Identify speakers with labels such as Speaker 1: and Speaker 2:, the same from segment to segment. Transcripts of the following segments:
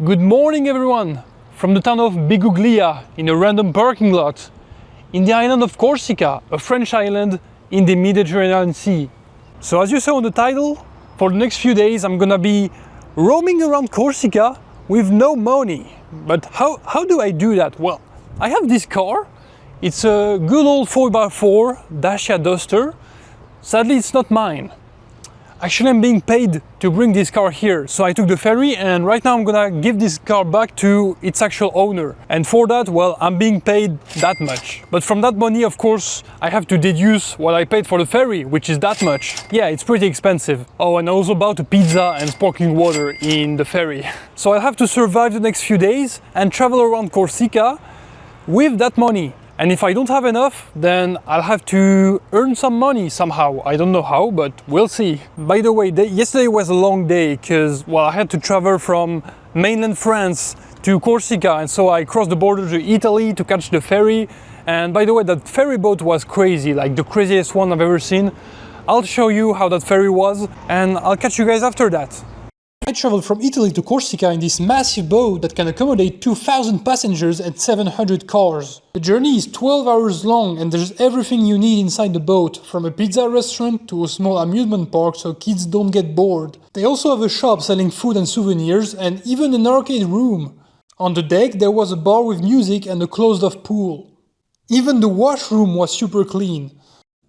Speaker 1: Good morning everyone! From the town of Biguglia in a random parking lot in the island of Corsica, a French island in the Mediterranean Sea. So as you saw on the title, for the next few days I'm gonna be roaming around Corsica with no money. But how do I do that? Well, I have this car. It's a good old 4x4 Dacia Duster. Sadly it's not mine. Actually, I'm being paid to bring this car here, so I took the ferry and right now I'm gonna give this car back to its actual owner. And for that, well, I'm being paid that much. But from that money, of course, I have to deduce what I paid for the ferry, which is that much. Yeah, it's pretty expensive. Oh, and I also bought a pizza and sparkling water in the ferry. So I'll have to survive the next few days and travel around Corsica with that money. And if I don't have enough, then I'll have to earn some money somehow. I don't know how, but we'll see. By the way, yesterday was a long day because, well, I had to travel from mainland France to Corsica, and so I crossed the border to Italy to catch the ferry. And by the way, that ferry boat was crazy, like the craziest one I've ever seen. I'll show you how that ferry was, and I'll catch you guys after that. I traveled from Italy to Corsica in this massive boat that can accommodate 2,000 passengers and 700 cars. The journey is 12 hours long and there's everything you need inside the boat, from a pizza restaurant to a small amusement park so kids don't get bored. They also have a shop selling food and souvenirs and even an arcade room. On the deck there was a bar with music and a closed-off pool. Even the washroom was super clean.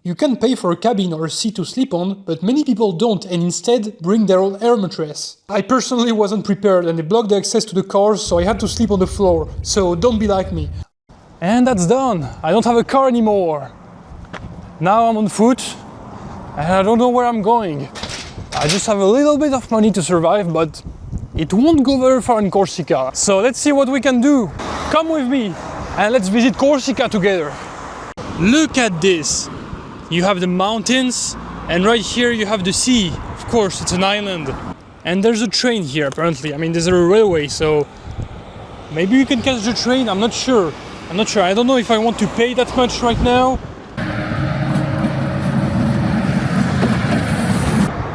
Speaker 1: You can pay for a cabin or a seat to sleep on, but many people don't and instead bring their own air mattress. I personally wasn't prepared and they blocked the access to the cars, so I had to sleep on the floor, so don't be like me. And that's done. I don't have a car anymore. Now I'm on foot and I don't know where I'm going. I just have a little bit of money to survive, but it won't go very far in Corsica. So let's see what we can do. Come with me and let's visit Corsica together. Look at this. You have the mountains, and right here you have the sea. Of course, it's an island. And there's a train here, apparently. I mean, there's a railway, so maybe you can catch the train. I'm not sure. I don't know if I want to pay that much right now.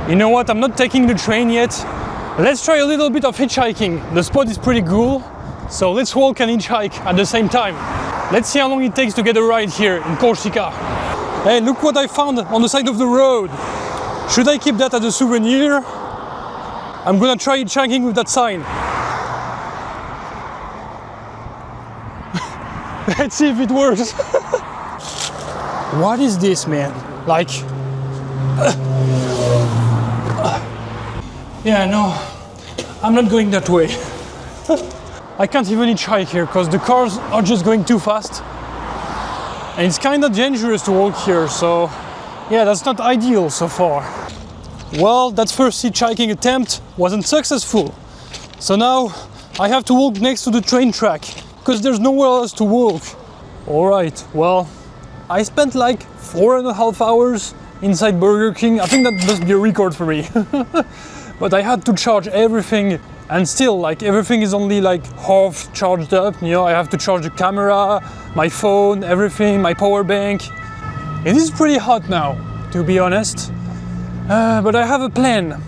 Speaker 1: You know what? I'm not taking the train yet. Let's try a little bit of hitchhiking. The spot is pretty cool, so let's walk and hitchhike at the same time. Let's see how long it takes to get a ride here in Corsica. Hey, look what I found on the side of the road. Should I keep that as a souvenir? I'm gonna try hitchhiking with that sign. Let's see if it works. What is this, man? Like... yeah, no, I'm not going that way. I can't even hitchhike here because the cars are just going too fast. And it's kind of dangerous to walk here, so yeah, that's not ideal so far. Well, that first hitchhiking attempt wasn't successful. So now I have to walk next to the train track, because there's nowhere else to walk. Alright, well, I spent like 4.5 hours inside Burger King. I think that must be a record for me. But I had to charge everything, and still, like, everything is only like half charged up. You know, I have to charge the camera, my phone, everything, my power bank. It is pretty hot now, to be honest. But I have a plan.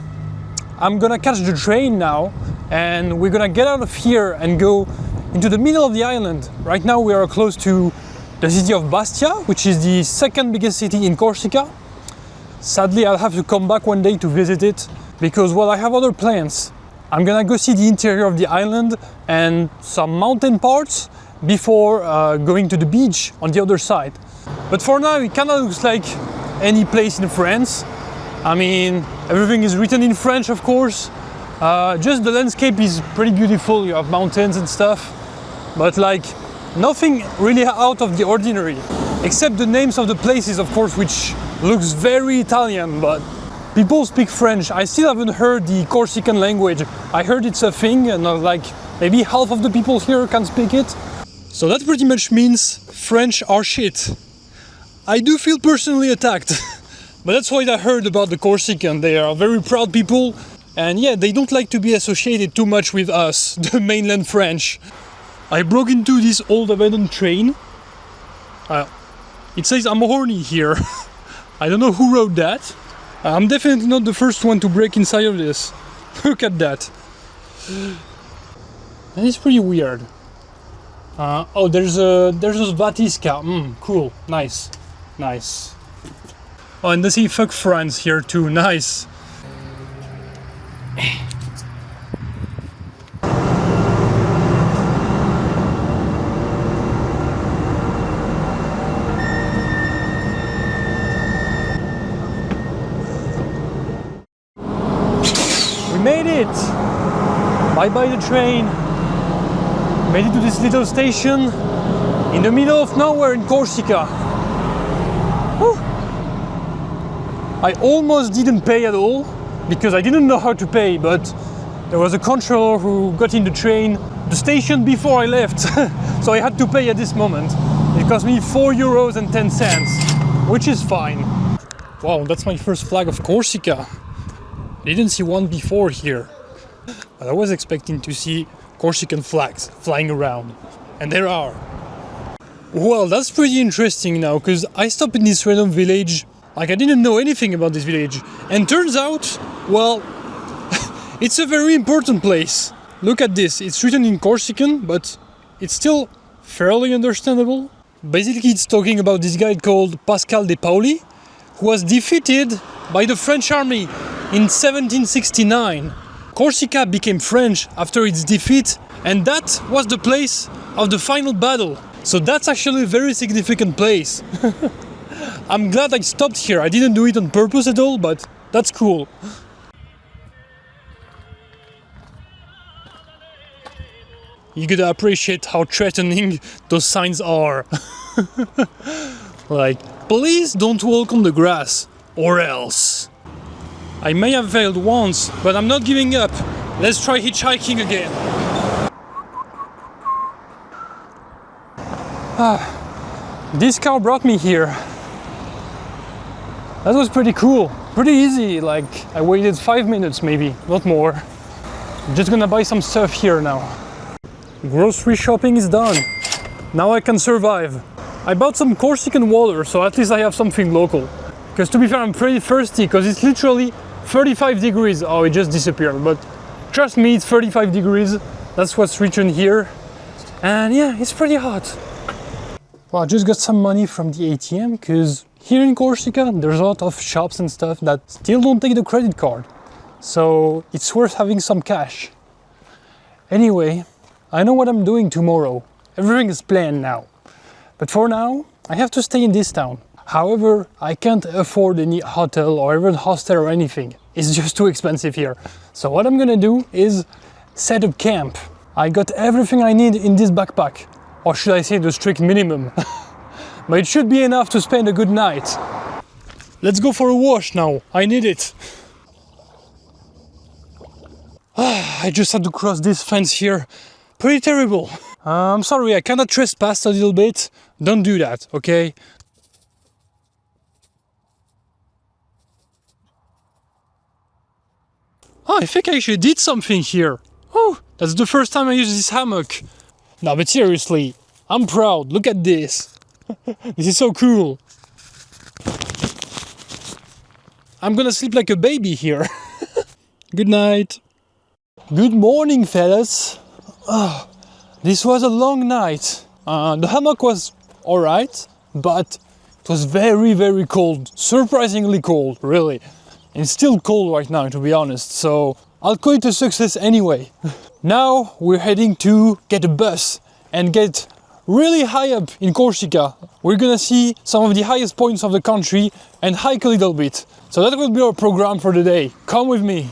Speaker 1: I'm gonna catch the train now, and we're gonna get out of here and go into the middle of the island. Right now we are close to the city of Bastia, which is the second biggest city in Corsica. Sadly, I'll have to come back one day to visit it, because, well, I have other plans. I'm gonna go see the interior of the island and some mountain parts before going to the beach on the other side. But for now, it kinda looks like any place in France. I mean, everything is written in French, of course. Just the landscape is pretty beautiful. You have mountains and stuff, but like nothing really out of the ordinary, except the names of the places, of course, which looks very Italian, but people speak French. I still haven't heard the Corsican language. I heard it's a thing, and like maybe half of the people here can speak it. So that pretty much means French are shit. I do feel personally attacked. But that's what I heard about the Corsican. They are very proud people, and yeah, they don't like to be associated too much with us, the mainland French. I broke into this old abandoned train. It says I'm horny here. I don't know who wrote that. I'm definitely not the first one to break inside of this. Look at that. And it's pretty weird. Oh, there's a Svatiska. Cool, nice, nice. Oh, and they say fuck France here too. Nice. We made it. Bye bye the train. Made it to this little station in the middle of nowhere in Corsica. Whew. I almost didn't pay at all because I didn't know how to pay, but there was a controller who got in the station before I left, so I had to pay at this moment. It cost me €4.10, which is fine. Wow, that's my first flag of Corsica. I didn't see one before here, but I was expecting to see Corsican flags flying around, and there are. Well, that's pretty interesting now, because I stopped in this random village, like I didn't know anything about this village, and turns out, well, it's a very important place. Look at this, it's written in Corsican, but it's still fairly understandable. Basically, it's talking about this guy called Pascal de Paoli, who was defeated by the French army in 1769. Corsica became French after its defeat, and that was the place of the final battle. So that's actually a very significant place. I'm glad I stopped here. I didn't do it on purpose at all, but that's cool. You gotta appreciate how threatening those signs are. Like, please don't walk on the grass, or else. I may have failed once, but I'm not giving up. Let's try hitchhiking again. This car brought me here. That was pretty cool. Pretty easy, like I waited 5 minutes maybe, not more. I'm just gonna buy some stuff here now. Grocery shopping is done. Now I can survive. I bought some Corsican water, so at least I have something local. Because to be fair, I'm pretty thirsty, because it's literally 35 degrees. Oh, it just disappeared, but trust me, it's 35 degrees. That's what's written here. And yeah, it's pretty hot. Well, I just got some money from the ATM, because here in Corsica, there's a lot of shops and stuff that still don't take the credit card. So it's worth having some cash. Anyway, I know what I'm doing tomorrow. Everything is planned now. But for now, I have to stay in this town. However, I can't afford any hotel or even hostel or anything. It's just too expensive here. So what I'm gonna do is set up camp. I got everything I need in this backpack. Or should I say the strict minimum. But it should be enough to spend a good night. Let's go for a wash now. I need it. I just had to cross this fence here. Pretty terrible. I'm sorry, I kinda trespassed a little bit. Don't do that, okay? Oh, I think I actually did something here. Oh, that's the first time I use this hammock. No, but seriously, I'm proud. Look at this. This is so cool. I'm gonna sleep like a baby here. Good night. Good morning, fellas. Oh, this was a long night. The hammock was alright, but it was very, very cold. Surprisingly cold, really. And it's still cold right now, to be honest, so I'll call it a success anyway. Now we're heading to get a bus and get really high up in Corsica. We're gonna see some of the highest points of the country and hike a little bit. So that will be our program for the day. Come with me.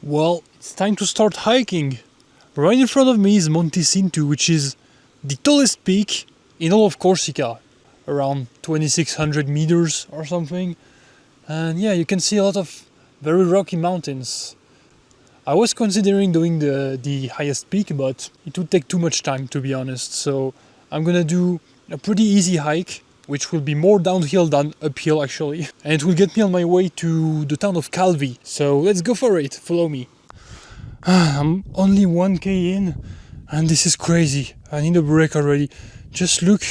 Speaker 1: Well, it's time to start hiking. Right in front of me is Monte Cinto, which is the tallest peak in all of Corsica, around 2600 meters or something. And yeah, you can see a lot of very rocky mountains. I was considering doing the highest peak, but it would take too much time, to be honest. So I'm gonna do a pretty easy hike, which will be more downhill than uphill actually. And it will get me on my way to the town of Calvi. So let's go for it, follow me. I'm only 1k in and this is crazy. I need a break already. Just look,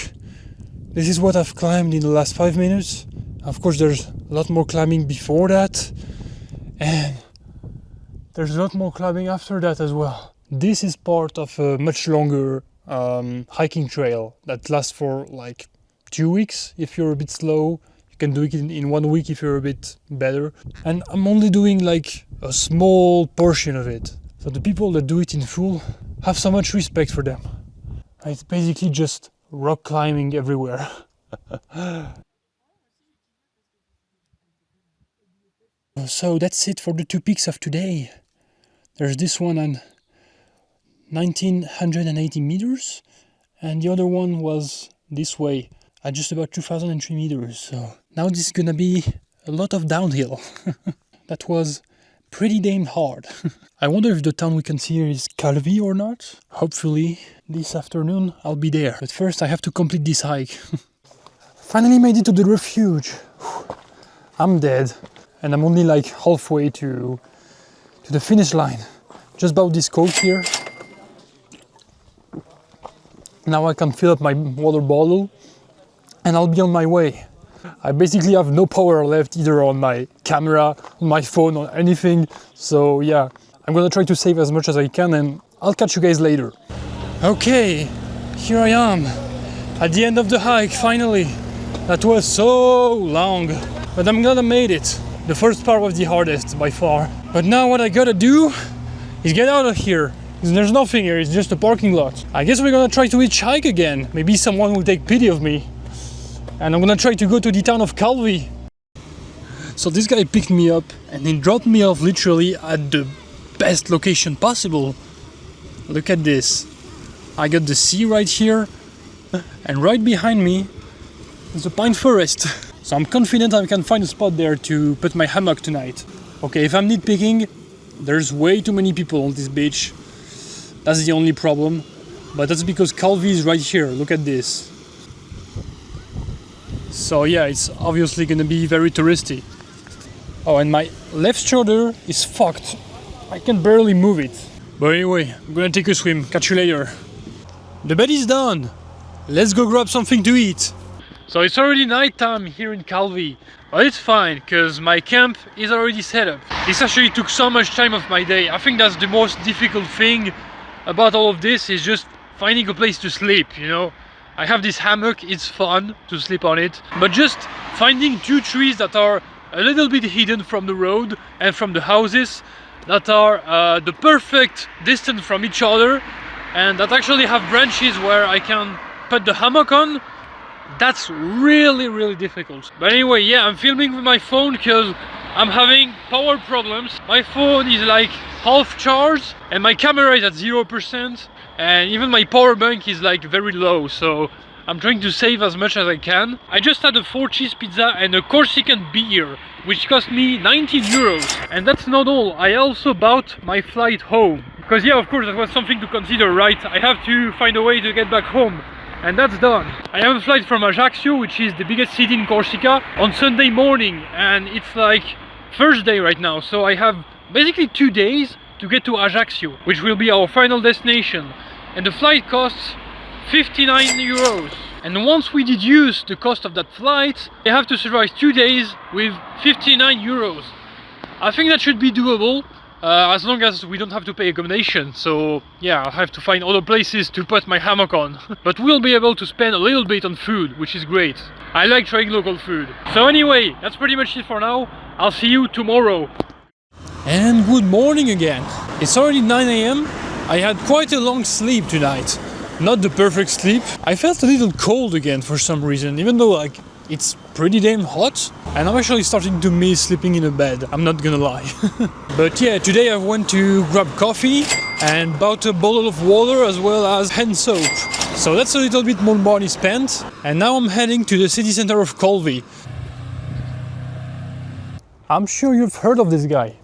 Speaker 1: this is what I've climbed in the last 5 minutes Of course, there's a lot more climbing before that, and there's a lot more climbing after that as well. This is part of a much longer hiking trail that lasts for like 2 weeks if you're a bit slow. You can do it in 1 week if you're a bit better. And I'm only doing like a small portion of it. So the people that do it in full, have so much respect for them. It's basically just rock climbing everywhere. So that's it for the 2 peaks of today. There's this one on 1980 meters, and the other one was this way at just about 2003 meters. So now this is gonna be a lot of downhill. That was pretty damn hard. I wonder if the town we can see here is Calvi or not. Hopefully this afternoon I'll be there. But first I have to complete this hike. Finally made it to the refuge. I'm dead, and I'm only like halfway to the finish line. Just about this coke here. Now I can fill up my water bottle and I'll be on my way. I basically have no power left either on my camera, on my phone, or anything. So yeah, I'm gonna try to save as much as I can, and I'll catch you guys later. Okay, here I am at the end of the hike, finally. That was so long, but I'm gonna make it. The first part was the hardest by far. But now what I gotta do is get out of here. There's nothing here, it's just a parking lot. I guess we're gonna try to hitchhike again. Maybe someone will take pity of me. And I'm gonna try to go to the town of Calvi. So this guy picked me up and he dropped me off literally at the best location possible. Look at this. I got the sea right here, and right behind me is a pine forest. So I'm confident I can find a spot there to put my hammock tonight. Okay, if I'm nitpicking, there's way too many people on this beach. That's the only problem. But that's because Calvi is right here. Look at this. So yeah, it's obviously gonna be very touristy. Oh, and my left shoulder is fucked. I can barely move it. But anyway, I'm gonna take a swim. Catch you later. The bed is done. Let's go grab something to eat. So it's already night time here in Calvi. But it's fine, because my camp is already set up. This actually took so much time of my day. I think that's the most difficult thing about all of this, is just finding a place to sleep, you know. I have this hammock, it's fun to sleep on it, but just finding 2 trees that are a little bit hidden from the road and from the houses, that are the perfect distance from each other, and that actually have branches where I can put the hammock on, that's really difficult. But anyway, yeah, I'm filming with my phone because I'm having power problems. My phone is like half charged and my camera is at 0%. And even my power bank is like very low, so I'm trying to save as much as I can. I just had a 4-cheese pizza and a Corsican beer, which cost me 19 euros. And that's not all, I also bought my flight home. Because yeah, of course, that was something to consider, right? I have to find a way to get back home. And that's done. I have a flight from Ajaccio, which is the biggest city in Corsica, on Sunday morning. And it's like Thursday right now, so I have basically 2 days to get to Ajaccio, which will be our final destination. And the flight costs 59 euros. And once we deduce the cost of that flight, I have to survive 2 days with 59 euros. I think that should be doable, as long as we don't have to pay accommodation. So yeah, I'll have to find other places to put my hammock on. But we'll be able to spend a little bit on food, which is great. I like trying local food. So anyway, that's pretty much it for now. I'll see you tomorrow. And good morning again. It's already 9 AM. I had quite a long sleep tonight. Not the perfect sleep. I felt a little cold again for some reason, even though like it's pretty damn hot. And I'm actually starting to miss sleeping in a bed, I'm not gonna lie. But yeah, today I went to grab coffee and bought a bottle of water as well as hand soap. So that's a little bit more money spent. And now I'm heading to the city center of Calvi. I'm sure you've heard of this guy.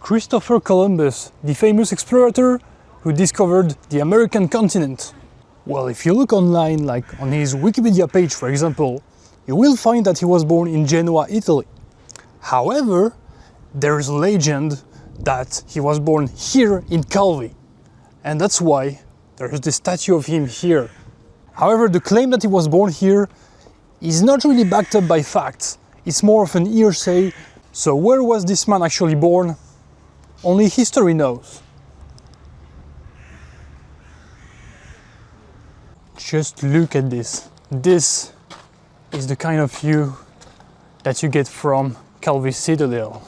Speaker 1: Christopher Columbus, the famous explorer who discovered the American continent. Well, if you look online, like on his Wikipedia page for example, you will find that he was born in Genoa, Italy. However, there is a legend that he was born here in Calvi, and that's why there is the statue of him here. However, the claim that he was born here is not really backed up by facts. It's more of an hearsay. So where was this man actually born? Only history knows. Just look at this. This is the kind of view that you get from Calvi Citadel.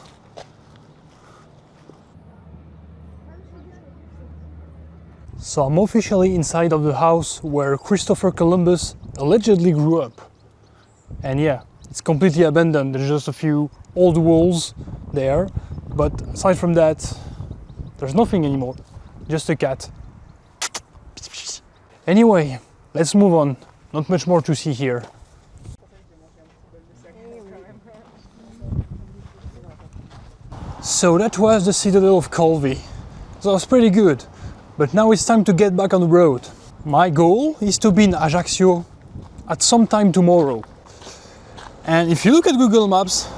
Speaker 1: So I'm officially inside of the house where Christopher Columbus allegedly grew up. And yeah, it's completely abandoned. There's just a few old walls there. But aside from that, there's nothing anymore. Just a cat. Anyway, let's move on. Not much more to see here. So that was the Citadel of Calvi. So that was pretty good. But now it's time to get back on the road. My goal is to be in Ajaccio at some time tomorrow. And if you look at Google Maps,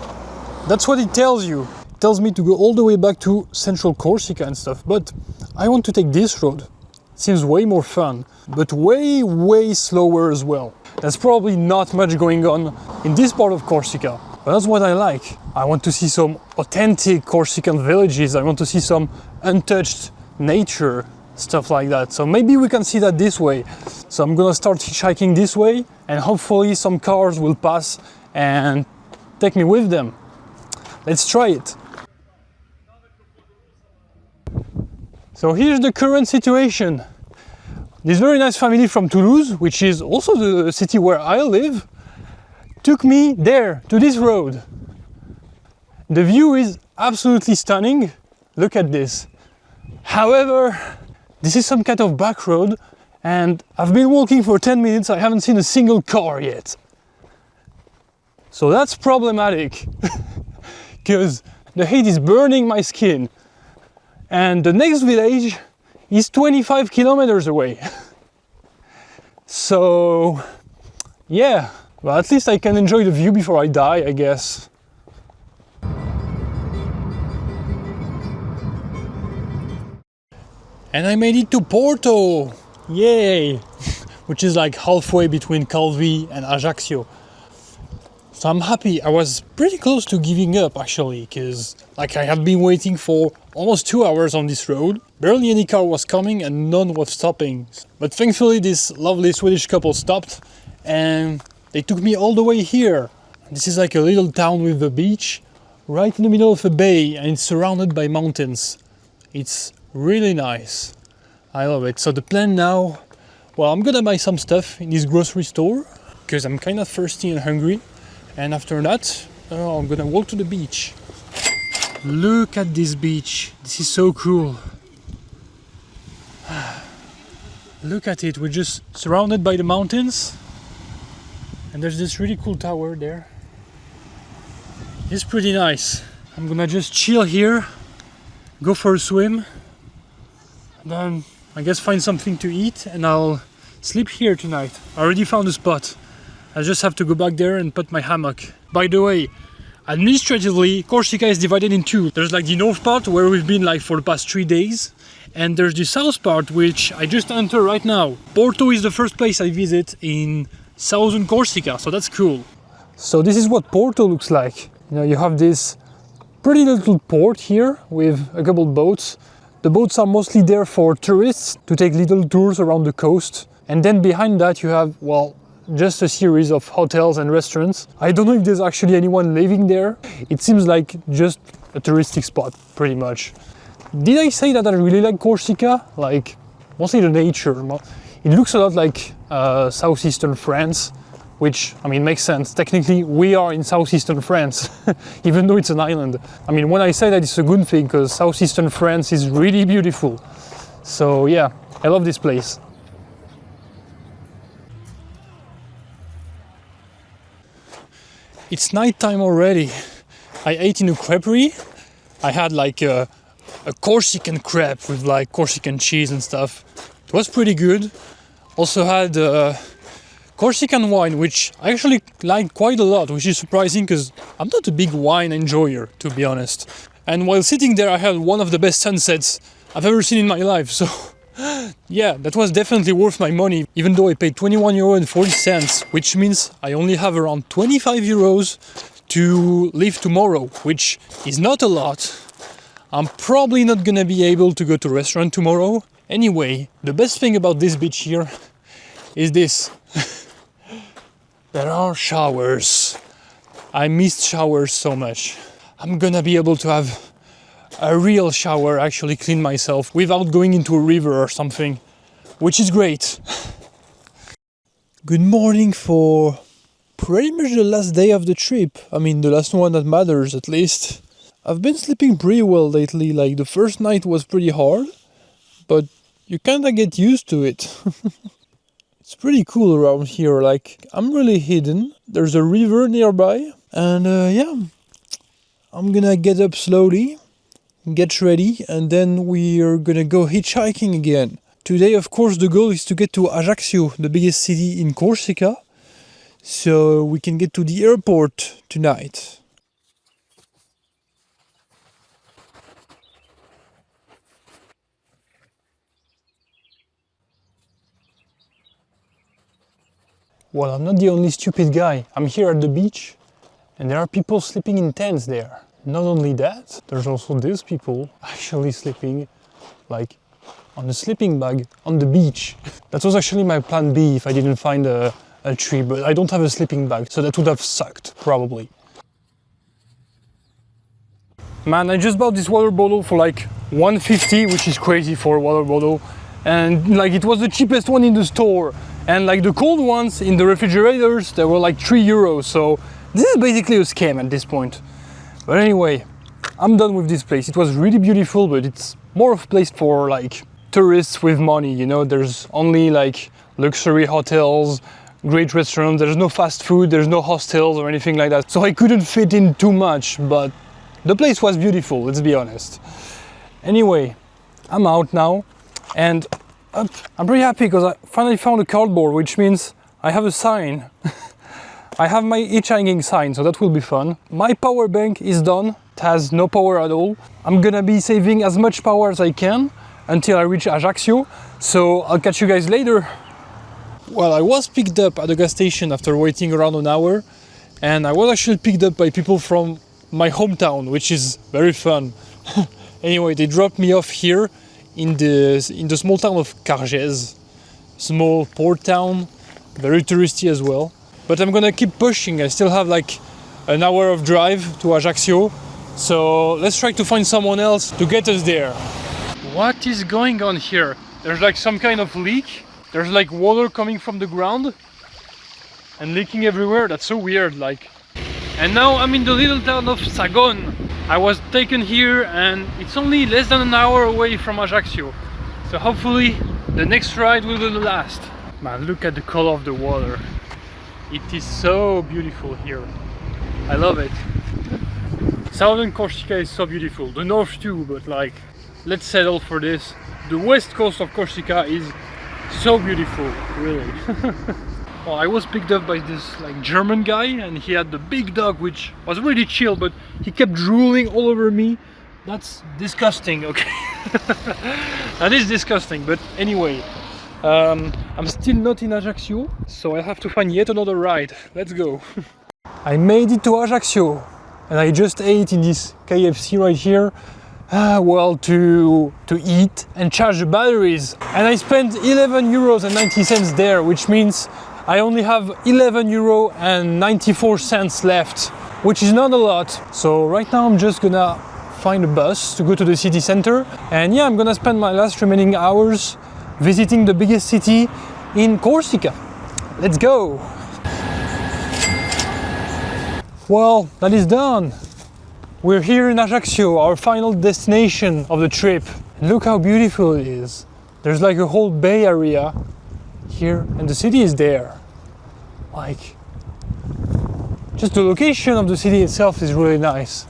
Speaker 1: that's what it tells you. It tells me to go all the way back to central Corsica and stuff. But I want to take this road. It seems way more fun, but way slower as well. There's probably not much going on in this part of Corsica, but that's what I like. I want to see some authentic Corsican villages. I want to see some untouched nature, stuff like that. So maybe we can see that this way. So I'm gonna start hitchhiking this way, and hopefully some cars will pass and take me with them. Let's try it. So here's the current situation. This very nice family from Toulouse, which is also the city where I live, took me there, to this road. The view is absolutely stunning. Look at this. However, this is some kind of back road, and I've been walking for 10 minutes, I haven't seen a single car yet. So that's problematic, because the heat is burning my skin. And the next village is 25 kilometers away. So, yeah, well, at least I can enjoy the view before I die, I guess. And I made it to Porto! Yay! Which is like halfway between Calvi and Ajaccio. So I'm happy. I was pretty close to giving up actually, because like I had been waiting for almost 2 hours on this road. Barely any car was coming and none was stopping. But thankfully this lovely Swedish couple stopped and they took me all the way here. This is like a little town with a beach right in the middle of a bay, and it's surrounded by mountains. It's really nice. I love it. So the plan now, well, I'm gonna buy some stuff in this grocery store because I'm kind of thirsty and hungry. And after that, I'm gonna walk to the beach. Look at this beach. This is so cool. Look at it. We're just surrounded by the mountains. And there's this really cool tower there. It's pretty nice. I'm gonna just chill here, go for a swim, and then I guess find something to eat, and I'll sleep here tonight. I already found a spot. I just have to go back there and put my hammock. By the way, administratively, Corsica is divided in two. There's like the north part where we've been like for the past 3 days, and there's the south part which I just enter right now. Porto is the first place I visit in southern Corsica, so that's cool. So this is what Porto looks like. You know, you have this pretty little port here with a couple boats. The boats are mostly there for tourists to take little tours around the coast. And then behind that you have, well, just a series of hotels and restaurants. I don't know if there's actually anyone living there. It seems like just a touristic spot, pretty much. Did I say that I really like Corsica? Like, mostly the nature. It looks a lot like southeastern France, which, I mean, makes sense. Technically, we are in southeastern France, even though it's an island. I mean, when I say that, it's a good thing, because southeastern France is really beautiful. So yeah, I love this place. It's nighttime already. I ate in a creperie. I had like a Corsican crepe with like Corsican cheese and stuff. It was pretty good. Also had Corsican wine, which I actually liked quite a lot, which is surprising because I'm not a big wine enjoyer, to be honest. And while sitting there, I had one of the best sunsets I've ever seen in my life. So yeah, that was definitely worth my money, even though I paid €21.40, which means I only have around 25 euros to leave tomorrow, which is not a lot. I'm probably not gonna be able to go to a restaurant tomorrow. Anyway, the best thing about this beach here is this. There are showers. I missed showers so much. I'm gonna be able to have a real shower, actually clean myself without going into a river or something, which is great. Good morning for pretty much the last day of the trip. I mean, the last one that matters at least. I've been sleeping pretty well lately. Like, the first night was pretty hard, but you kinda get used to it. It's pretty cool around here. Like, I'm really hidden. There's a river nearby, and yeah, I'm gonna get up slowly, get ready, and then we're gonna go hitchhiking again. Today, of course, the goal is to get to Ajaccio, the biggest city in Corsica, so we can get to the airport tonight. Well, I'm not the only stupid guy. I'm here at the beach, and there are people sleeping in tents there. Not only that, there's also these people actually sleeping like on a sleeping bag on the beach. That was actually my plan B if I didn't find a tree, but I don't have a sleeping bag, so that would have sucked, probably. Man, I just bought this water bottle for like 150, which is crazy for a water bottle. And like, it was the cheapest one in the store. And like the cold ones in the refrigerators, they were like 3 euros. So this is basically a scam at this point. But anyway, I'm done with this place. It was really beautiful, but it's more of a place for like tourists with money, you know. There's only like luxury hotels, great restaurants, there's no fast food, there's no hostels or anything like that. So I couldn't fit in too much, but the place was beautiful, let's be honest. Anyway, I'm out now, and I'm pretty happy because I finally found a cardboard, which means I have a sign. I have my hitchhiking sign, so that will be fun. My power bank is done. It has no power at all. I'm gonna be saving as much power as I can until I reach Ajaccio, so I'll catch you guys later. Well, I was picked up at the gas station after waiting around an hour, and I was actually picked up by people from my hometown, which is very fun. Anyway, they dropped me off here in the small town of Cargèse, small port town, very touristy as well. But I'm gonna keep pushing. I still have like an hour of drive to Ajaccio, so let's try to find someone else to get us there. What is going on here? There's like some kind of leak. There's like water coming from the ground and leaking everywhere. That's so weird, like. And now I'm in the little town of Sagon. I was taken here and it's only less than an hour away from Ajaccio. So hopefully the next ride will be the last. Man, look at the color of the water. It is so beautiful here. I love it. Southern Corsica is so beautiful. The north too, but like, let's settle for this. The west coast of Corsica is so beautiful, really. Well, I was picked up by this like German guy, and he had the big dog, which was really chill, but he kept drooling all over me. That's disgusting, okay? That is disgusting, but anyway, I'm still not in Ajaccio, so I have to find yet another ride. Let's go. I made it to Ajaccio, and I just ate in this KFC right here. Well, to eat and charge the batteries. And I spent 11 euros and 90 cents there, which means I only have 11 euro and 94 cents left, which is not a lot. So right now I'm just gonna find a bus to go to the city center. And yeah, I'm gonna spend my last remaining hours visiting the biggest city in Corsica. Let's go! Well, that is done. We're here in Ajaccio, our final destination of the trip. And look how beautiful it is. There's like a whole bay area here, and the city is there. Like, just the location of the city itself is really nice.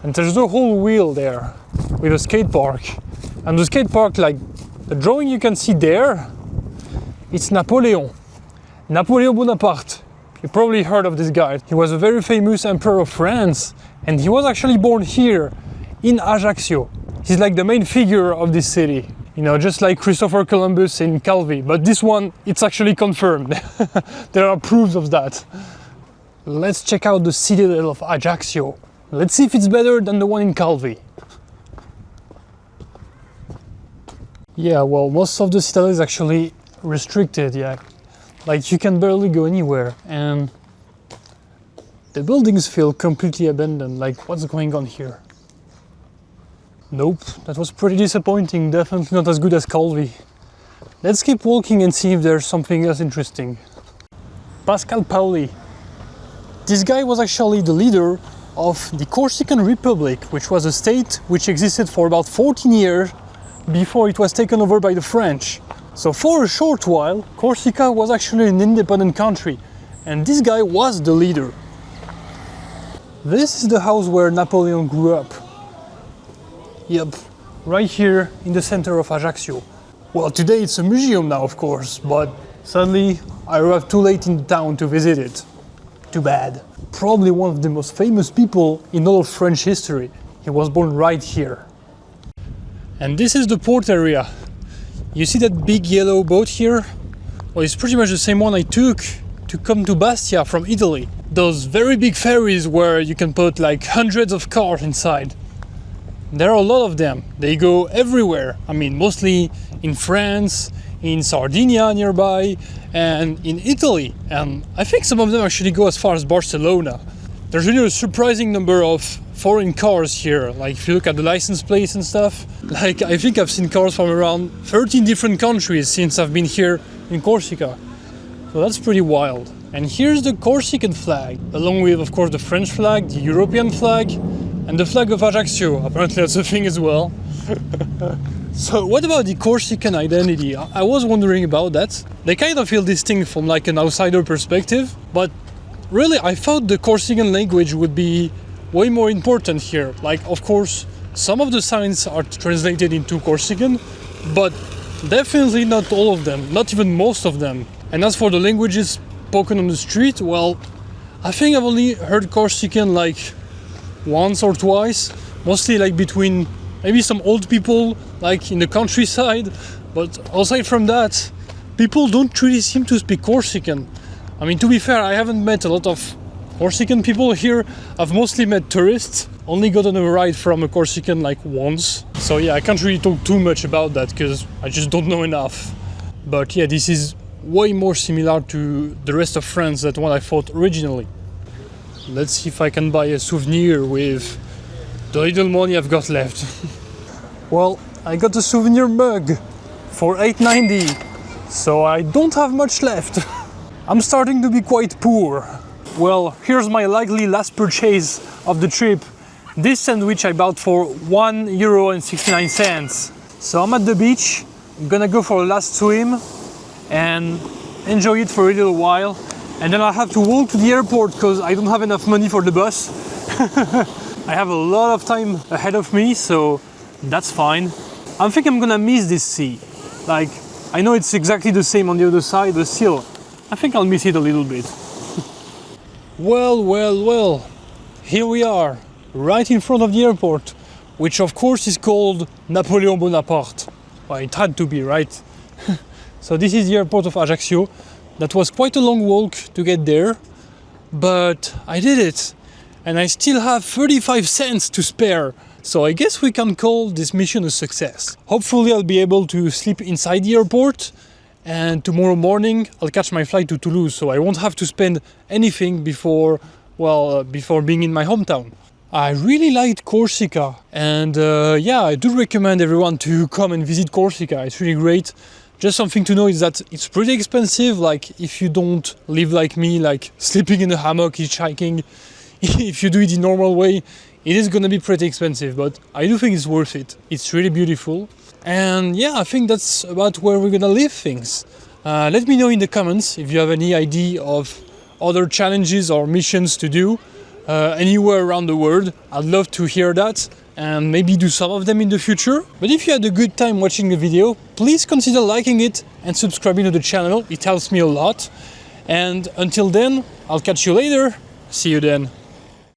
Speaker 1: And there's a whole wheel there with a skate park. And the skate park, like the drawing you can see there, it's Napoleon Bonaparte. You probably heard of this guy. He was a very famous emperor of France, and he was actually born here in Ajaccio. He's like the main figure of this city. You know, just like Christopher Columbus in Calvi, but this one, it's actually confirmed. There are proofs of that. Let's check out the citadel of Ajaccio. Let's see if it's better than the one in Calvi. Yeah, well, most of the citadel is actually restricted, yeah. Like, you can barely go anywhere, and the buildings feel completely abandoned. Like, what's going on here? Nope, that was pretty disappointing, definitely not as good as Calvi. Let's keep walking and see if there's something else interesting. Pascal Paoli. This guy was actually the leader of the Corsican Republic, which was a state which existed for about 14 years before it was taken over by the French. So for a short while, Corsica was actually an independent country, and this guy was the leader. This is the house where Napoleon grew up. Yep, right here in the center of Ajaccio. Well, today it's a museum now, of course, but sadly I arrived too late in the town to visit it. Too bad. Probably one of the most famous people in all of French history. He was born right here. And this is the port area. You see that big yellow boat here? Well, it's pretty much the same one I took to come to Bastia from Italy. Those very big ferries where you can put like hundreds of cars inside. There are a lot of them. They go everywhere. I mean, mostly in France, in Sardinia nearby, and in Italy. And I think some of them actually go as far as Barcelona. There's really a surprising number of foreign cars here. Like, if you look at the license plates and stuff, like, I think I've seen cars from around 13 different countries since I've been here in Corsica. So that's pretty wild. And here's the Corsican flag, along with, of course, the French flag, the European flag, and the flag of Ajaccio. Apparently that's a thing as well. So what about the Corsican identity? I was wondering about that. They kind of feel distinct from like an outsider perspective, but really I thought the Corsican language would be way more important here. Like, of course, some of the signs are translated into Corsican, but definitely not all of them, not even most of them. And as for the languages spoken on the street, well, I think I've only heard Corsican like once or twice, mostly like between maybe some old people like in the countryside, but aside from that, people don't really seem to speak Corsican. I mean, to be fair, I haven't met a lot of Corsican people here. I've mostly met tourists, only gotten a ride from a Corsican like once. So yeah, I can't really talk too much about that because I just don't know enough. But yeah, this is way more similar to the rest of France than what I thought originally. Let's see if I can buy a souvenir with the little money I've got left. Well, I got a souvenir mug for €8.90, so I don't have much left. I'm starting to be quite poor. Well, here's my likely last purchase of the trip. This sandwich I bought for €1.69. So I'm at the beach, I'm gonna go for a last swim and enjoy it for a little while. And then I'll have to walk to the airport because I don't have enough money for the bus. I have a lot of time ahead of me, so that's fine. I think I'm gonna miss this sea. Like, I know it's exactly the same on the other side, but still, I think I'll miss it a little bit. Well, here we are, right in front of the airport, which of course is called Napoleon Bonaparte. Well, it had to be, right? So this is the airport of Ajaccio. That was quite a long walk to get there, but I did it. And I still have 35 cents to spare. So I guess we can call this mission a success. Hopefully I'll be able to sleep inside the airport, and tomorrow morning I'll catch my flight to Toulouse, so I won't have to spend anything before being in my hometown. I really liked Corsica, and yeah, I do recommend everyone to come and visit Corsica. It's really great. Just something to know is that it's pretty expensive. Like, if you don't live like me, like sleeping in a hammock, hitchhiking, if you do it the normal way, it is gonna be pretty expensive, but I do think it's worth it. It's really beautiful. And yeah, I think that's about where we're gonna leave things. Let me know in the comments if you have any idea of other challenges or missions to do anywhere around the world. I'd love to hear that and maybe do some of them in the future. But if you had a good time watching the video, please consider liking it and subscribing to the channel. It helps me a lot. And until then, I'll catch you later. See you then.